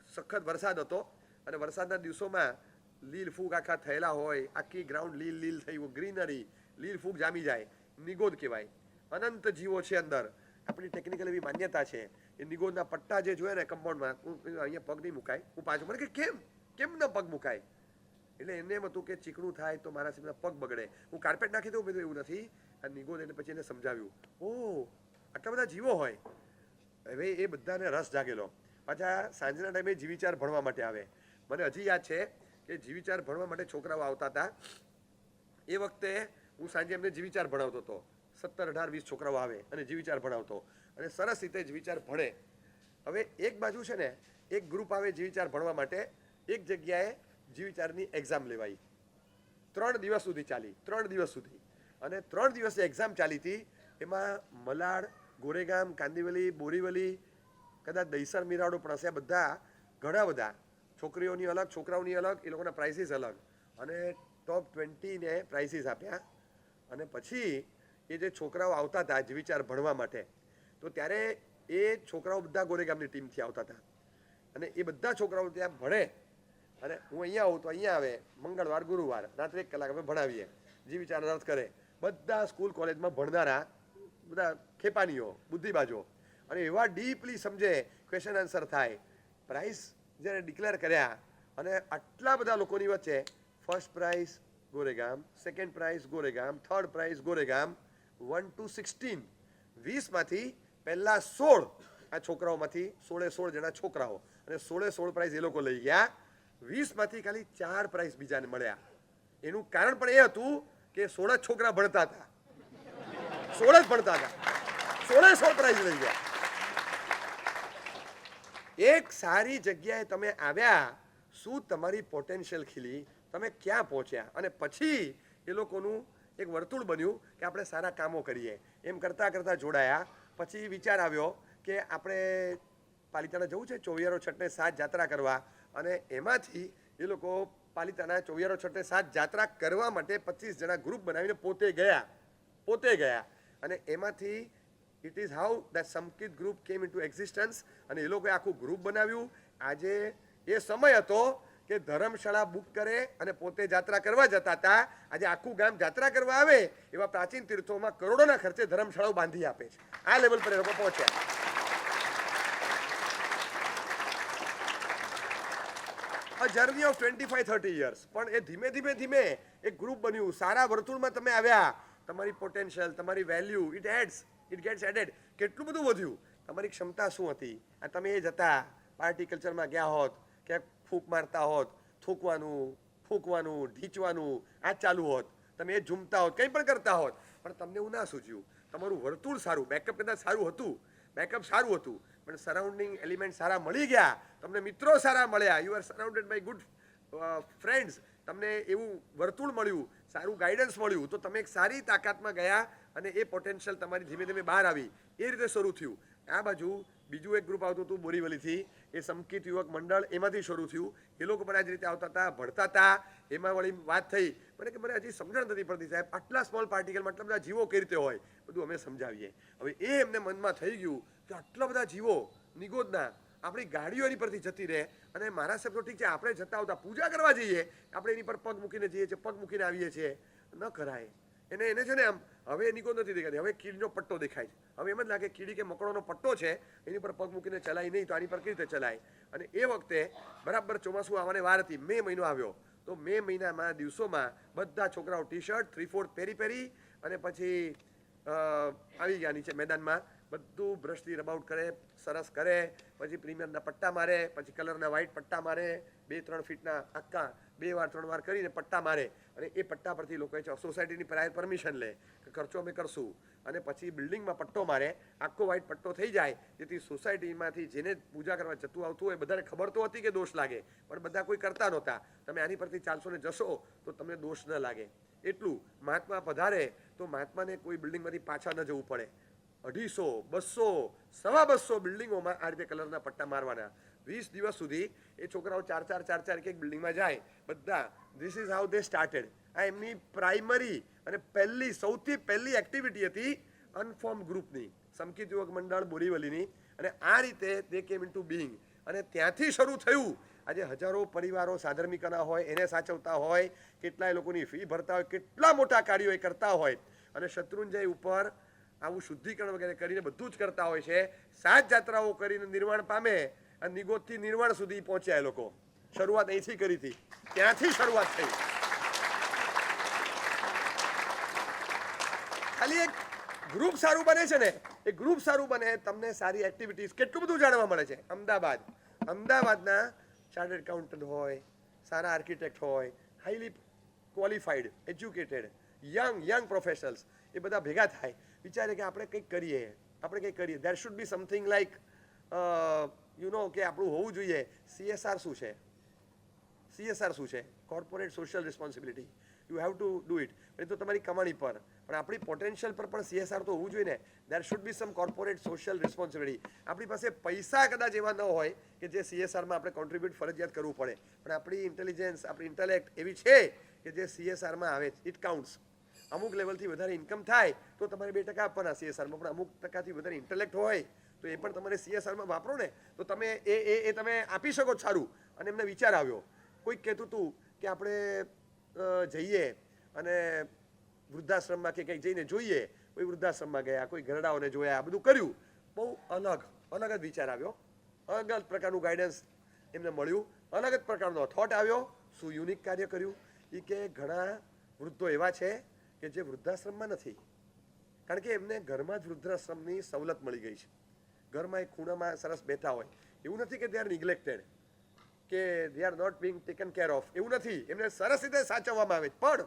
સખત વરસાદ હતો અને વરસાદના દિવસોમાં લીલ ફૂગ આખા થયેલા હોય, આખી ગ્રાઉન્ડ લીલ થઈ હોય, ગ્રીનરી, લીલ ફૂગ જામી જાય. નિગોદ કહેવાય. અનંત જીવો છે અંદર. આપણી ટેકનિકલ એવી માન્યતા છે એ નિગોદના પટ્ટા જે જોયા ને કમ્પાઉન્ડમાં, અહીંયા પગ નહીં મુકાય. હું પાછો મને કે કેમ ન પગ મુકાય. એટલે એને એમ હતું કે ચીકણું થાય તો મારા સીધા પગ બગડે. હું કાર્પેટ નાખી દઉં, બધું એવું નથી. આ નિગોદ એને પછી એને સમજાવ્યું, ઓહ આટલા બધા જીવો હોય. હવે એ બધાને રસ જાગેલો. પાછા સાંજના ટાઈમે જીવિચાર ભણવા માટે આવે. મને હજી યાદ છે કે જીવિચાર ભણવા માટે છોકરાઓ આવતા હતા. એ વખતે હું સાંજે એમને જીવિચાર ભણાવતો હતો. 17, 18, 20 છોકરાઓ આવે અને જીવ વિચાર ભણાવતો અને સરસ રીતે જીવ વિચાર ભણે. હવે એક બાજુ છે ને એક ગ્રુપ આવે જીવ વિચાર ભણવા માટે, એક જગ્યાએ જીવ વિચારની એક્ઝામ લેવાઈ. 3 દિવસ સુધી ચાલી, 3 દિવસ સુધી. અને 3 દિવસે એક્ઝામ ચાલી હતી. એમાં મલાડ, ગોરેગામ, કાંદિવલી, બોરીવલી, કદાચ દહીસર, મીરાડો પણ હશે. બધા ઘણા બધા છોકરીઓની અલગ, છોકરાઓની અલગ, એ લોકોના પ્રાઇસીસ અલગ. અને ટોપ 20ને પ્રાઇસીસ આપ્યા. અને પછી એ જે છોકરાઓ આવતા હતા જીવ વિચાર ભણવા માટે, તો ત્યારે એ છોકરાઓ બધા ગોરેગામની ટીમથી આવતા હતા. અને એ બધા છોકરાઓ ત્યાં ભણે. અને હું અહીંયા આવું તો અહીંયા આવે, મંગળવાર, ગુરુવાર રાત્રે 1 કલાક અમે ભણાવીએ, જીવ વિચાર અર્થ કરે. બધા સ્કૂલ કોલેજમાં ભણનારા બધા ખેપાનીઓ, બુદ્ધિબાજો, અને એવા ડીપલી સમજે, ક્વેશ્ચન આન્સર થાય. પ્રાઇઝ જ્યારે ડિક્લેર કર્યા અને આટલા બધા લોકોની વચ્ચે first prize Goregaon, second prize Goregaon, third prize Goregaon, 1 to 16, 20માંથી પહેલા 16 આ છોકરાઓમાંથી 16 જણા છોકરાઓ, અને 16 પ્રાઇઝ એ લોકો લઈ ગયા. 20માંથી ખાલી 4 પ્રાઇઝ બીજાને મળ્યા. એનું કારણ પણ એ હતું કે 16 છોકરા ભણતા હતા, 16 જ ભણતા હતા, 16 પ્રાઇઝ લઈ ગયા. એક સારી જગ્યાએ તમે આવ્યા, શું તમારી પોટેન્શિયલ ખીલી, તમે ક્યાં પહોંચ્યા, અને પછી એ લોકોનું એક વર્તુળ બન્યું કે આપણે સારા કામો કરીએ. એમ કરતાં કરતાં જોડાયા. પછી વિચાર આવ્યો કે આપણે પાલિતાણા જવું છે 24 છઠને 7 જાત્રા કરવા. અને એમાંથી એ લોકો પાલિતાણા 24 છઠને 7 જાત્રા કરવા માટે 25 જણા ગ્રુપ બનાવીને પોતે ગયા. અને એમાંથી it is how that Samkit group came into existence. અને એ લોકોએ આખું ગ્રુપ બનાવ્યું. આજે એ સમય હતો કે ધર્મશાળા બુક કરે અને પોતે જાત્રા કરવા જતા હતા. આજે આખું ગામ જાત્રા કરવા આવે એવા પ્રાચીન તીર્થોમાં કરોડોના ખર્ચે ધર્મશાળાઓ બાંધી આપે છે. આ લેવલ પર એ લોકો પહોંચ્યા. A journey of 25-30 years. પણ એ ધીમે ધીમે એક ગ્રુપ બન્યું. સારા વર્તુળમાં તમે આવ્યા. તમારી પોટેન્શિયલ, તમારી વેલ્યુ, ઇટ ગેટ્સ એડેડ. કેટલું બધું વધ્યું. તમારી ક્ષમતા શું હતી. આ તમે એ જતા પાર્ટી કલ્ચરમાં ગયા હોત, ક્યાંક ફૂંક મારતા હોત, થૂકવાનું, ફૂંકવાનું, ઢીંચવાનું આ ચાલુ હોત, તમે એ ઝૂમતા હોત, કંઈ પણ કરતા હોત, પણ તમને એવું ના સૂચ્યું. તમારું વર્તુળ સારું, બેકઅપ કદાચ સારું હતું, પણ સરાઉન્ડિંગ એલિમેન્ટ સારા મળી ગયા. તમને મિત્રો સારા મળ્યા. You are surrounded bye good friends. તમને એવું વર્તુળ મળ્યું, સારું ગાઈડન્સ મળ્યું, તો તમે એક સારી તાકાતમાં ગયા અને એ પોટેન્શિયલ તમારી ધીમે ધીમે બહાર આવી. એ રીતે શરૂ થયું. આ બાજુ બીજું એક ગ્રુપ આવતું હતું બોરીવલીથી, એ સમકિત યુવક મંડળ, એમાંથી શરૂ થયું. એ લોકો પણ આ જ રીતે આવતા હતા, ભણતા હતા. એમાં વળી વાત થઈ મને કે મને હજી સમજણ નથી પડતી સાહેબ, આટલા સ્મોલ પાર્ટિકલમાં આટલા બધા જીવો કઈ રીતે હોય, બધું અમે સમજાવીએ. હવે એ એમને મનમાં થઈ ગયું કે આટલા બધા જીવો નિગોદના આપણી ગાડીઓ એની પરથી જતી રહે, અને મારા સાહેબ તો ઠીક છે આપણે જતા આવતા પૂજા કરવા જઈએ, આપણે એની પર પગ મૂકીને જઈએ છીએ, પગ મૂકીને આવીએ છીએ, ન કરાય. એને છે ને આમ હવે નિગોદ નથી દેખાતી, હવે કીડીનો પટ્ટો દેખાય છે. હવે એમ જ લાગે કીડી કે મકડોનો પટ્ટો છે, એની પર પગ મૂકીને ચલાય નહીં તો આની પર કેવી રીતે ચલાય. અને એ વખતે બરાબર ચોમાસું આવવાની વાર હતી, મે મહિનો આવ્યો. તો મે મહિનામાં દિવસોમાં બધા છોકરાઓ ટી-શર્ટ 3/4 પહેરી અને પછી આવી ગયા નીચે મેદાનમાં. બધું બ્રશથી રબાઉટ કરે, સરસ કરે, પછી પ્રીમિયરના પટ્ટા મારે, પછી કલરના વ્હાઇટ પટ્ટા મારે, 2-3 ફીટના આખા 2 વાર 3 વાર કરીને પટ્ટા મારે. અને એ પટ્ટા પરથી લોકોએ સોસાયટીની પ્રાયર પરમિશન લે કે ખર્ચો અમે કરશું. અને પછી બિલ્ડિંગમાં પટ્ટો મારે, આખો વ્હાઇટ પટ્ટો થઈ જાય, જેથી સોસાયટીમાંથી જેને પૂજા કરવા જતું આવતું હોય બધાને ખબર તો હતી કે દોષ લાગે, પણ બધા કોઈ કરતા નહોતા. તમે આની પરથી ચાલશો ને જશો તો તમને દોષ ન લાગે એટલું. મહાત્મા પધારે તો મહાત્માને કોઈ બિલ્ડિંગમાંથી પાછા ન જવું પડે. 250, 200, 250 બિલ્ડિંગોમાં આ રીતે કલરના પટ્ટા મારવાના. 20 દિવસ સુધી એ છોકરાઓ 4 એક બિલ્ડિંગમાં જાય બધા. This is how they started. આ એમની પ્રાઇમરી અને સૌથી પહેલી એક્ટિવિટી હતી અનફોર્મ ગ્રુપની, સમકિત યુવક મંડળ બોરીવલીની. અને આ રીતે દે કેમ ઇન્ટુ બીઇંગ. અને ત્યાંથી શરૂ થયું. આજે હજારો પરિવારો સાધર્મિકના હોય, એને સાચવતા હોય, કેટલાય લોકોની ફી ભરતા હોય, કેટલા મોટા કાર્યો એ કરતા હોય, અને શત્રુંજય ઉપર આવું શુદ્ધિકરણ વગેરે કરીને બધું જ કરતા હોય છે. 7 જાત્રાઓ કરીને નિર્વાણ પામે અને નિગોદથી નિર્વાણ સુધી પહોંચ્યા એ લોકો. શરૂઆત અહીંથી કરી હતી, ત્યાંથી શરૂઆત થઈ. ખાલી એક ગ્રુપ સારું બને છે ને, એ ગ્રુપ સારું બને, તમને સારી એક્ટિવિટીઝ કેટલું બધું જાણવા મળે છે. અમદાવાદના ચાર્ટર્ડ એકાઉન્ટન્ટ હોય, સારા આર્કિટેક્ટ હોય, highly qualified, educated, young professionals, એ બધા ભેગા થાય વિચારે કે આપણે કંઈક કરીએ there should be something like કે આપણું હોવું જોઈએ. CSR શું છે? Corporate social responsibility. You have to do it. એ તો તમારી કમાણી પર, પણ આપણી પોટેન્શિયલ પર પણ CSR તો હોવું જોઈએ ને. There should be some corporate social responsibility. આપણી પાસે પૈસા કદાચ એવા ન હોય કે જે CSRમાં આપણે કોન્ટ્રીબ્યુટ ફરજિયાત કરવું પડે, પણ આપણી ઇન્ટેલિજન્સ, આપણી ઇન્ટેલેક્ટ એવી છે કે જે CSRમાં આવે. It counts. અમુક લેવલથી વધારે ઇન્કમ થાય તો તમારે 2% આપવાના CSRમાં, પણ અમુક ટકાથી વધારે ઇન્ટેલેક્ટ હોય તો એ પણ તમારે CSRમાં વાપરો ને, તો તમે તમે આપી શકો સારું. અને એમને વિચાર આવ્યો, કોઈક કહેતું હતું કે આપણે જઈએ અને વૃદ્ધાશ્રમમાં કે કંઈક જઈને જોઈએ. કોઈ વૃદ્ધાશ્રમમાં ગયા, કોઈ ઘરડાઓને જોયા, બધું કર્યું. બહુ અલગ જ વિચાર આવ્યો, અલગ જ પ્રકારનું ગાઈડન્સ એમને મળ્યું, અલગ જ પ્રકારનો થોટ આવ્યો. શું યુનિક કાર્ય કર્યું? એ કે ઘણા વૃદ્ધો એવા છે કે જે વૃદ્ધાશ્રમમાં નથી, કારણ કે એમને ઘરમાં જ વૃદ્ધાશ્રમની સવલત મળી ગઈ છે. ઘરમાં એક ખૂણામાં સરસ બેઠા હોય. એવું નથી કે દે આર નિગ્લેક્ટેડ, કે they are not being taken care of, એવું નથી. એમને સરસ રીતે સાચવવામાં આવે, પણ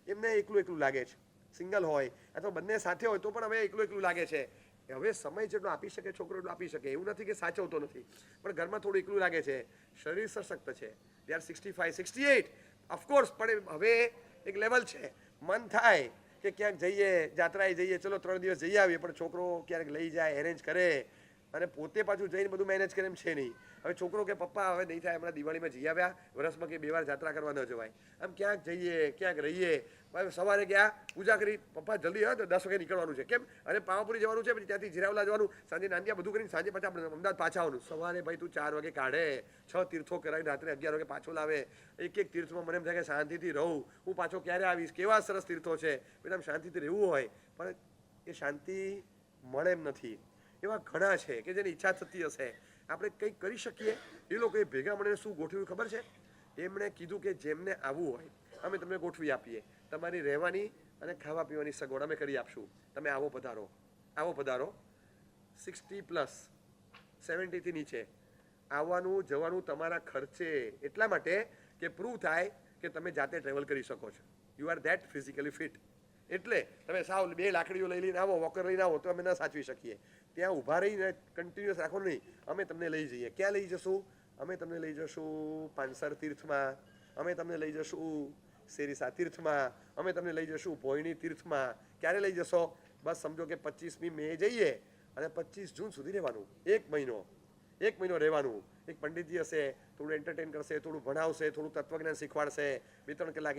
એમને એકલું લાગે છે. સિંગલ હોય અથવા બંને સાથે હોય તો પણ હવે એકલું લાગે છે. હવે સમય જેટલો આપી શકે છોકરો એટલો આપી શકે, એવું નથી કે સાચવતો નથી, પણ ઘરમાં થોડું એકલું લાગે છે. શરીર સશક્ત છે, દે આર 65, 68 ઓફકોર્સ, પણ હવે એક લેવલ છે. મન થાય કે ક્યાંક જઈએ, જાત્રાએ જઈએ, ચલો 3 દિવસ જઈ આવીએ, પણ છોકરો ક્યારેક લઈ જાય, એરેન્જ કરે અને પોતે પાછું જઈને બધું મેનેજ કરે એમ છે નહીં. હવે છોકરો કે પપ્પા હવે નહીં થાય, હમણાં દિવાળીમાં જઈ આવ્યા, વર્ષમાં કે 2 વાર જાત્રા કરવા ન જવાય. આમ ક્યાંક જઈએ, ક્યાંક રહીએ. સવારે ગયા, પૂજા કરી, પપ્પા જલ્દી હા, 10 વાગે નીકળવાનું છે. કેમ? અરે પાવાપુરી જવાનું છે, પછી ત્યાંથી જીરાવલા જવાનું, સાંજે નાંદિયા બધું કરીને સાંજે પાછા આપણે અમદાવાદ પાછા આવવાનું. સવારે ભાઈ તું 4 વાગે કાઢે, 6 તીર્થો કરાવીને રાત્રે 11 વાગે પાછો લાવે. એક તીર્થમાં મને એમ થાય કે શાંતિથી રહું, હું પાછો ક્યારે આવીશ, કેવા સરસ તીર્થો છે. બેટા શાંતિથી રહેવું હોય, પણ એ શાંતિ મળે એમ નથી. એવા ઘણા છે કે જેની ઈચ્છા થતી હશે આપણે કંઈક કરી શકીએ. એ લોકોએ ભેગા મળીને શું ગોઠવ્યું ખબર છે? એમણે કીધું કે જેમને આવવું હોય અમે તમને ગોઠવી આપીએ, તમારી રહેવાની અને ખાવા પીવાની સગવડ અમે કરી આપશું. તમે આવો પધારો. 60+, 70થી નીચે આવવાનું જવાનું તમારા ખર્ચે, એટલા માટે કે પ્રૂવ થાય કે તમે જાતે ટ્રેવલ કરી શકો છો. You are that physically fit. એટલે તમે સાવ 2 લાકડીઓ લઈને આવો, વોકર લઈને આવો તો અમે ના સાચવી શકીએ. ત્યાં ઊભા રહીને કન્ટિન્યુઅસ રાખો નહીં. અમે તમને લઈ જઈએ. ક્યાં લઈ જશું? અમે તમને લઈ જશું પાંસર તીર્થમાં, અમે તમને લઈ જશું શેરીસા તીર્થમાં, અમે તમને લઈ જશું ભોયણી તીર્થમાં. ક્યારે લઈ જશો? બસ સમજો કે 25મી મે જઈએ અને 25 જૂન સુધી રહેવાનું. 1 મહિનો રહેવાનું. એક પંડિતજી હશે, થોડું એન્ટરટેન કરશે, થોડું ભણાવશે, થોડું તત્વજ્ઞાન શીખવાડશે. 2-3 કલાક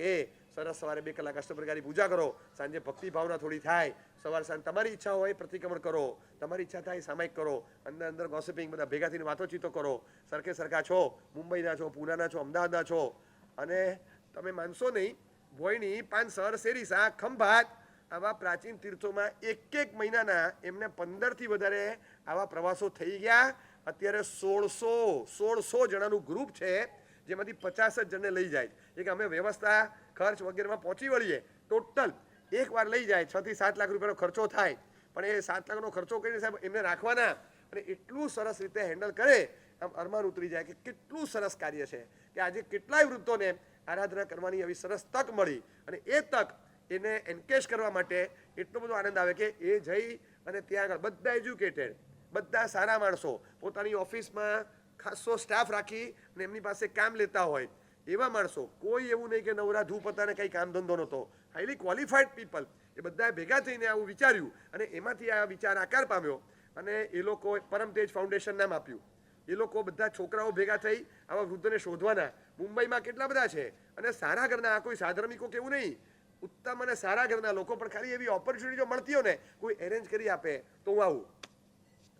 સરસ, સવારે 2 કલાક અષ્ટપ્રકારની પૂજા કરો, સાંજે ભક્તિ ભાવના થોડી થાય, સવાર સાંજ તમારી ઈચ્છા હોય પ્રતિક્રમણ કરો, તમારી ઈચ્છા થાય સામાયિક કરો, અંદર ગોસિપિંગ, બધા ભેગા થઈને વાતોચીતો કરો. સરખા છો, મુંબઈના છો, પૂનાના છો, અમદાવાદના છો, અને તમે માનશો નહીં, ભોયણી, પાંસર, શેરીસા, ખંભાત, આવા પ્રાચીન તીર્થોમાં 1 મહિનાના એમને 15થી વધારે આવા પ્રવાસો થઈ ગયા. અત્યારે 1600 જણાનું ગ્રુપ છે, જેમાંથી 50 જ જણને લઈ જાય. એક અમે વ્યવસ્થા ખર્ચ વગેરેમાં પહોંચી વળીએ, ટોટલ એકવાર લઈ જાય 6 થી 7 લાખ રૂપિયાનો ખર્ચો થાય. પણ એ 7 લાખનો ખર્ચો કરીને સાહેબ એમને રાખવાના, અને એટલું સરસ રીતે હેન્ડલ કરે, આમ અરમાન ઉતરી જાય કે કેટલું સરસ કાર્ય છે કે આજે કેટલાય વૃદ્ધોને આરાધના કરવાની એવી સરસ તક મળી. અને એ તક એને એન્કેશ કરવા માટે એટલો બધો આનંદ આવે કે એ જઈ અને ત્યાં આગળ બધા એજ્યુકેટેડ, બધા સારા માણસો, પોતાની ઓફિસમાં ખાસો સ્ટાફ રાખી અને એમની પાસે કામ લેતા હોય એવા માણસો, કોઈ એવું નહીં કે નવરા ધૂપ હતા ને કંઈ કામ ધંધો નહોતો. હાઈલી ક્વોલિફાઈડ પીપલ, એ બધાએ ભેગા થઈને આવું વિચાર્યું અને એમાંથી આ વિચાર આકાર પામ્યો અને એ લોકો પરમ તેજ ફાઉન્ડેશન નામ આપ્યું. એ લોકો બધા છોકરાઓ ભેગા થઈ આવા વૃદ્ધોને શોધવાના. મુંબઈમાં કેટલા બધા છે, અને સારા ઘરના, આ કોઈ સાધર્મિકો કેવું નહીં, ઉત્તમ અને સારા ઘરના લોકો, પણ ખાલી એવી ઓપોર્ચ્યુનિટી જો મળતી હોય ને, કોઈ એરેન્જ કરી આપે તો હું આવું,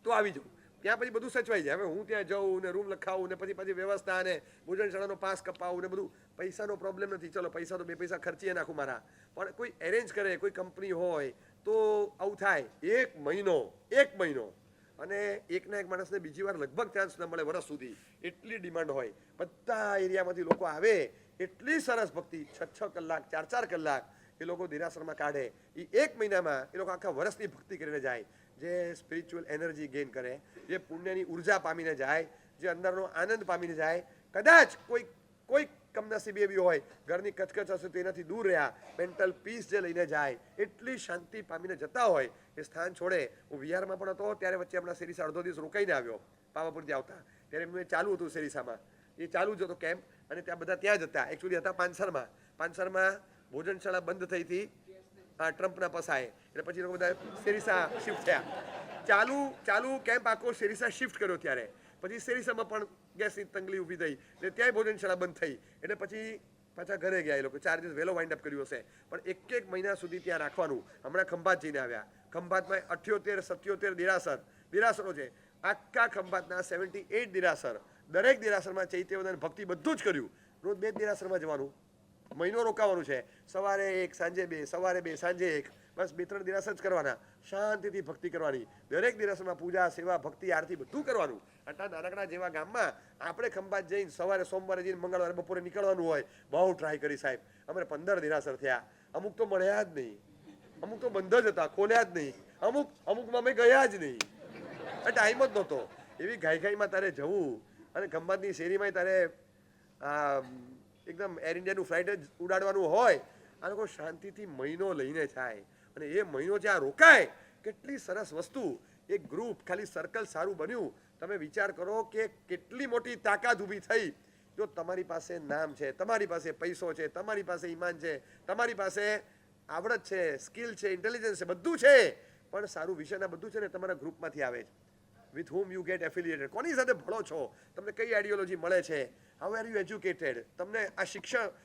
તો આવી જાઉં. ત્યાં પછી બધું સચવાઈ જાય. હવે હું ત્યાં જાઉં ને રૂમ લખાવું ને પછી વ્યવસ્થા ને ભોજન શાળાનો પાસ કપાવું ને બધું. પૈસાનો પ્રોબ્લેમ નથી, ચલો પૈસા તો 2 પૈસા ખર્ચીએ નાખું મારા, પણ કોઈ એરેન્જ કરે, કોઈ કંપની હોય તો આવું થાય. 1 મહિનો અને એકના એક માણસને બીજી વાર લગભગ ચાન્સ ન મળે વર્ષ સુધી, એટલી ડિમાન્ડ હોય. બધા એરિયામાંથી લોકો આવે, એટલી સરસ ભક્તિ, 6 કલાક, 4 કલાક એ લોકો દેરાસરમાં કાઢે. એ 1 મહિનામાં એ લોકો આખા વર્ષની ભક્તિ કરીને જાય. જે સ્પિરિચ્યુઅલ એનર્જી ગેઇન કરે, જે પુણ્યની ઉર્જા પામીને જાય, જે અંદરનો આનંદ પામીને જાય. કદાચ કોઈ કમનસીબી એવી હોય, ઘરની કચકચ હશે તો એનાથી દૂર રહ્યા, મેન્ટલ પીસ જે લઈને જાય, એટલી શાંતિ પામીને જતા હોય એ સ્થાન છોડે. હું વિહારમાં પણ હતો ત્યારે વચ્ચે હમણાં સેરીસા અડધો દિવસ રોકાઈને આવ્યો પાવાપુરથી આવતા, ત્યારે એમનું એ ચાલુ હતું સેરીસામાં, એ ચાલુ જ હતો કેમ્પ, અને ત્યાં બધા ત્યાં જ હતા. એકચ્યુઅલી હતા પાંચસરમાં ભોજનશાળા બંધ થઈ હતી ટ્રમ્પના પસાએ, એટલે પછી લોકો બધા સેરીસા શિફ્ટ થયા. ચાલુ કેમ્પ આખો સેરીસા શિફ્ટ કર્યો ત્યારે પછી સેરીસામાં પણ ગેસની તંગલી ઊભી થઈ એટલે ત્યાંય ભોજનશાળા બંધ થઈ, એટલે પછી પાછા ઘરે ગયા એ લોકો. 4 દિવસ વહેલો વાઇન્ડ અપ કર્યું હશે, પણ એક મહિના સુધી ત્યાં રાખવાનું. હમણાં ખંભાત જઈને આવ્યા, ખંભાતમાં 78-77 દેરાસરો છે. આખા ખંભાતના 78 દેરાસર, દરેક દેરાસરમાં ચૈત્યવદન ભક્તિ બધું જ કર્યું. રોજ 2 દેરાસરમાં જવાનું, મહિનો રોકાવાનું છે, સવારે 1 સાંજે 2, સવારે 2 સાંજે 1, બસ 2-3 દેરાસર જ કરવાના, શાંતિથી ભક્તિ કરવાની. દરેક દેરાસરમાં પૂજા સેવા ભક્તિ આરતી બધું કરવાનું. આટલા નાનકડા જેવા ગામમાં આપણે ખંભાત જઈને સવારે સોમવારે જઈને મંગળવારે બપોરે નીકળવાનું હોય. બહુ ટ્રાય કરી સાહેબ, અમે 15 દેરાસર થયા. અમુક તો મળ્યા જ નહીં, અમુક તો બંધ જ હતા, ખોલ્યા જ નહીં, અમુકમાં અમે ગયા જ નહીં, ટાઈમ જ નહોતો. એવી ઘાઈમાં તારે જવું, અને ખંભાતની શેરીમાં તારે એકદમ એર ઇન્ડિયાનું ફ્લાઇટ જ ઉડાડવાનું હોય. આ લોકો શાંતિથી મહિનો લઈને જાય, અને એ મહિનો જ્યાં રોકાય, કેટલી સરસ વસ્તુ. એક ગ્રુપ, ખાલી સર્કલ સારું બન્યું. તમે વિચાર કરો કે કેટલી મોટી તાકાત ઊભી થઈ. જો તમારી પાસે નામ છે, તમારી પાસે પૈસો છે, તમારી પાસે ઈમાન છે, તમારી પાસે આવડત છે, સ્કિલ છે, ઇન્ટેલિજન્સ છે, બધું છે, પણ સારું વિષયના બધું છે ને તમારા ગ્રુપમાંથી આવે છે. With whom you get affiliated, કોની સાથે ભળો છો, તમને કઈ આઈડિયોલોજી મળે છે, હાઉ આર યુ એજ્યુકેટેડ, તમને આ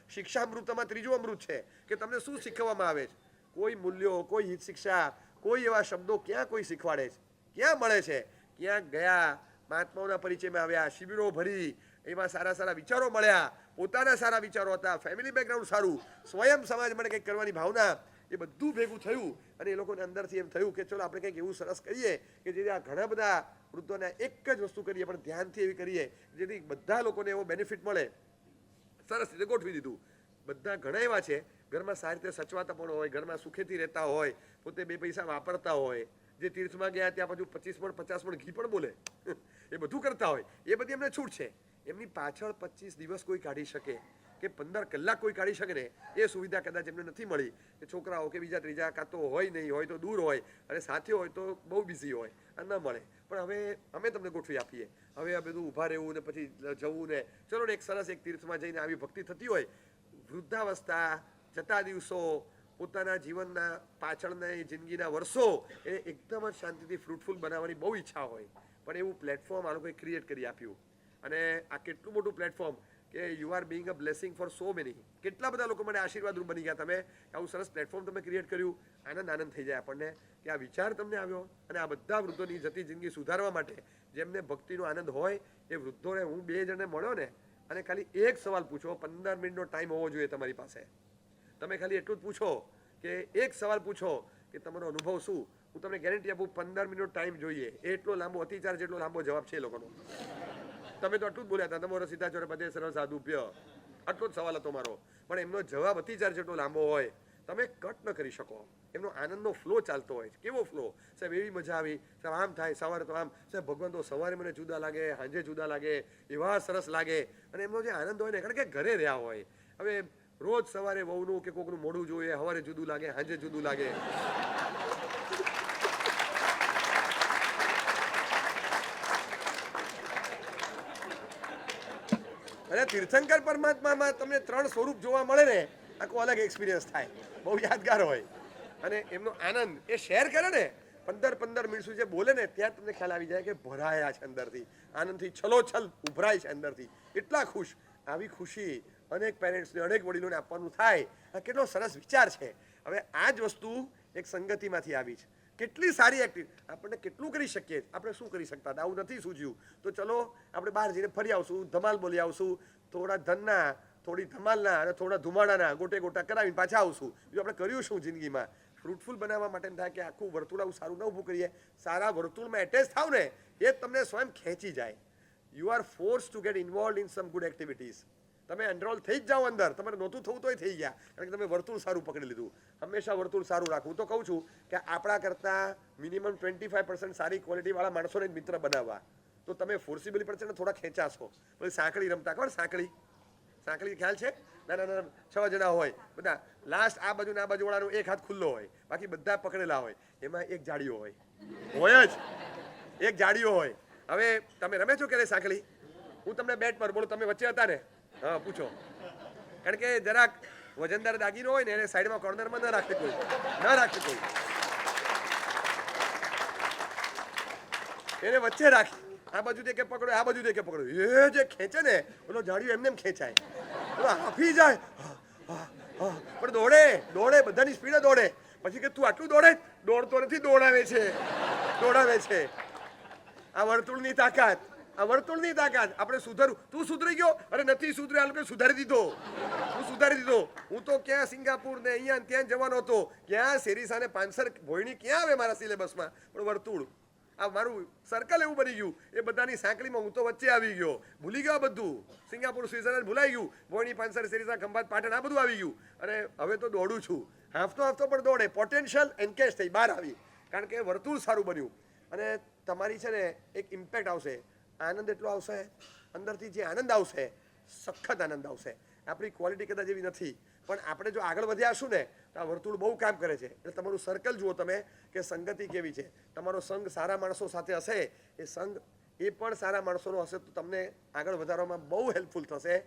શિક્ષામૃતમાં ત્રીજું અમૃત છે કે તમને શું શીખવવામાં આવે છે. કોઈ મૂલ્યો, કોઈ હિત શિક્ષા, કોઈ એવા શબ્દો ક્યાં કોઈ શીખવાડે છે, ક્યાં મળે છે. ક્યાં ગયા, મહાત્માઓના પરિચયમાં આવ્યા, શિબિરો ભરી, એમાં સારા વિચારો મળ્યા, પોતાના સારા વિચારો હતા, ફેમિલી બેકગ્રાઉન્ડ સારું, સ્વયં સમાજ માટે કંઈક કરવાની ભાવના, એ બધું ભેગું થયું. અને એ લોકોને અંદરથી એમ થયું કે ચલો આપણે કંઈક એવું સરસ કરીએ કે જેથી આ ઘણા બધા વૃદ્ધોને એક જ વસ્તુ કરીએ પણ ધ્યાનથી એવી કરીએ જેથી બધા લોકોને એવો બેનિફિટ મળે. સરસ રીતે ગોઠવી દીધું. બધા ઘણા એવા છે, ઘરમાં સારી રીતે સચવાતા પણ હોય, ઘરમાં સુખેથી રહેતા હોય, પોતે 2 પૈસા વાપરતા હોય, જે તીર્થમાં ગયા ત્યાં પાછું 25 પણ 50 પણ ઘી પણ બોલે, એ બધું કરતા હોય. એ બધી એમને છૂટ છે. એમની પાછળ 25 દિવસ કોઈ કાઢી શકે કે 15 કલાક કોઈ કાઢી શકે ને, એ સુવિધા કદાચ એમને નથી મળી. કે છોકરાઓ કે બીજા ત્રીજા કાં તો હોય નહીં, હોય તો દૂર હોય, અને સાથે હોય તો બહુ બિઝી હોય, અને ન મળે. પણ હવે અમે તમને ગોઠવી આપીએ. હવે આ બધું ઊભા રહેવું ને પછી જવું ને, ચલો ને એક સરસ એક તીર્થમાં જઈને આવી ભક્તિ થતી હોય. વૃદ્ધાવસ્થા, જતા દિવસો, પોતાના જીવનના પાછળના જિંદગીના વર્ષો એ એકદમ જ શાંતિથી ફ્રૂટફુલ બનાવવાની બહુ ઈચ્છા હોય, પણ એવું પ્લેટફોર્મ આ લોકોએ ક્રિએટ કરી આપ્યું. અને આ કેટલું મોટું પ્લેટફોર્મ કે you are being a blessing four so many. કેટલા બધા લોકો માટે આશીર્વાદરૂપ બની ગયા. તમે આવું સરસ પ્લેટફોર્મ તમે ક્રિએટ કર્યું. આનંદ થઈ જાય આપણને કે આ વિચાર તમને આવ્યો. અને આ બધા વૃદ્ધોની જતી જિંદગી સુધારવા માટે જેમને ભક્તિનો આનંદ હોય એ વૃદ્ધોને હું 2 જણને મળ્યો ને, અને ખાલી એક સવાલ પૂછો, 15 મિનિટનો ટાઈમ હોવો જોઈએ તમારી પાસે. તમે ખાલી એટલું જ પૂછો કે એક સવાલ પૂછો કે તમારો અનુભવ શું. હું તમને ગેરંટી આપું 15 મિનિટનો ટાઈમ જોઈએ. એટલો લાંબો, અતિચાર જેટલો લાંબો જવાબ છે એ લોકોનો. તમે તો આટલું જ બોલ્યા હતા, તમારો સીધા ચોરે પદે સર્વ સાધુ પ્ય, આટલો જ સવાલ હતો મારો. પણ એમનો જવાબ અતિચાર જેટલો લાંબો હોય, તમે કટ ન કરી શકો. એમનો આનંદનો ફ્લો ચાલતો હોય. કેવો ફ્લો સાહેબ, એવી મજા આવી સાહેબ. આમ થાય સવારે તો આમ સાહેબ, ભગવાન તો સવારે મને જુદા લાગે, સાંજે જુદા લાગે, એવા સરસ લાગે. અને એમનો જે આનંદ હોય ને, કારણ કે ઘરે રહ્યા હોય. હવે રોજ સવારે વહુનું કે કોકનું મોઢું જોઈએ, સવારે જુદું લાગે, સાંજે જુદું લાગે. અને તીર્થંકર પરમાત્મામાં તમને 3 સ્વરૂપ જોવા મળે ને, આખો અલગ એક્સપિરિયન્સ થાય, બહુ યાદગાર હોય. અને એમનો આનંદ એ શેર કરે ને, 15 મિનિટ સુધી જે બોલે ને, ત્યાં તમને ખ્યાલ આવી જાય કે ભરાયા છે અંદરથી, આનંદથી છલોછલ ઉભરાય છે અંદરથી, એટલા ખુશ. આવી ખુશી અનેક પેરેન્ટ્સને, અનેક વડીલોને આપવાનું થાય. આ કેટલો સરસ વિચાર છે. હવે આ જ વસ્તુ એક સંગતિમાંથી આવી છે. કેટલી સારી એક્ટિવ, આપણને કેટલું કરી શકીએ. આપણે શું કરી શકતા હતા, આવું નથી સૂઝ્યું તો ચલો આપણે બહાર જઈને ફરી આવશું, ધમાલ બોલી આવશું, થોડા ધનના, થોડી ધમાલના અને થોડા ધુમાડાના ગોટા કરાવીને પાછા આવશું. બીજું આપણે કર્યું શું જિંદગીમાં. ફ્રૂટફુલ બનાવવા માટે થાય કે આખું વર્તુળ આવું સારું ન ઊભું કરીએ. સારા વર્તુળમાં એટેચ થાવ ને, એ તમને સ્વયં ખેંચી જાય. You are force two gate involve in sum good activities. તમે એનરોલ થઈ જ જાઓ અંદર. તમારે નહોતું થવું તોય થઈ ગયા, કારણ કે તમે વર્તુળ સારું પકડી લીધું. હંમેશા વર્તુળ સારું રાખવું. હું તો કહું છું કે આપણા કરતાં મિનિમમ 25% સારી ક્વોલિટીવાળા માણસોને જ મિત્ર બનાવવા. તો તમે ફોર્સિબલી પડશે ને થોડા ખેંચાશો. પછી સાંકળી રમતા, ખબર સાંકળી સાંકળી ખ્યાલ છે? નાના નાના 6 જણા હોય બધા, લાસ્ટ આ બાજુ ને આ બાજુ વાળાનો એક હાથ ખુલ્લો હોય, બાકી બધા પકડેલા હોય, એમાં એક જાડીઓ હોય જ, એક જાડીઓ હોય. હવે તમે રમે છો ક્યારે સાંકળી? હું તમને બેટ પર બોલું, તમે વચ્ચે હતા ને? હા, પૂછો. કારણ કે જરાક વજનદાર દાગીનો હોય ને એને સાઈડમાં કોર્નરમાં ન રાખે કોઈ, એને વચ્ચે રાખી, આ બાજુ કે પકડો, આ બાજુ કે પકડો, એ જે ખેંચે ને ઓલો જાડિયો એમને એમ ખેંચાય, હાફી જાય, પણ દોડે, બધાની સ્પીડે દોડે. પછી કે તું આટલું દોડતો નથી, દોડાવે છે. આ વર્તુળની તાકાત, આપણે સુધરવું. તું સુધરી ગયો? અરે નથી સુધર્યો, આ લોકો સુધારી દીધો. હું તો ક્યાં સિંગાપુર ને અહીંયા ત્યાં જવાનો હતો, ક્યાં સેરીસા ને પાંસર ભોયણી ક્યાં આવે મારા સિલેબસમાં, પણ વર્તુળ આ મારું સર્કલ એવું બની ગયું. એ બધાની સાંકળીમાં હું તો વચ્ચે આવી ગયો, ભૂલી ગયો બધું. સિંગાપુર સ્વિટ્ઝરલેન્ડ ભૂલાઈ ગયું, ભોયણી પાંસર સેરીસા ખંભાત પાટણ આ બધું આવી ગયું. અને હવે તો દોડું છું, હાફતો પણ દોડે, પોટેન્શિયલ એન્કેશ થઈ બહાર આવી, કારણ કે વર્તુળ સારું બન્યું. અને તમારી છે ને એક ઇમ્પેક્ટ આવશે, આનંદ એટલો આવશે અંદરથી, જે આનંદ આવશે સખત આનંદ આવશે. આપણી ક્વોલિટી કદાચ એવી નથી, પણ આપણે જો આગળ વધ્યા હશું ને તો આ વર્તુળ બહુ કામ કરે છે. એટલે તમારું સર્કલ જુઓ તમે કે સંગતિ કેવી છે. તમારો સંઘ સારા માણસો સાથે હશે, એ સંઘ એ પણ સારા માણસોનો હશે, તો તમને આગળ વધારવામાં બહુ હેલ્પફુલ થશે.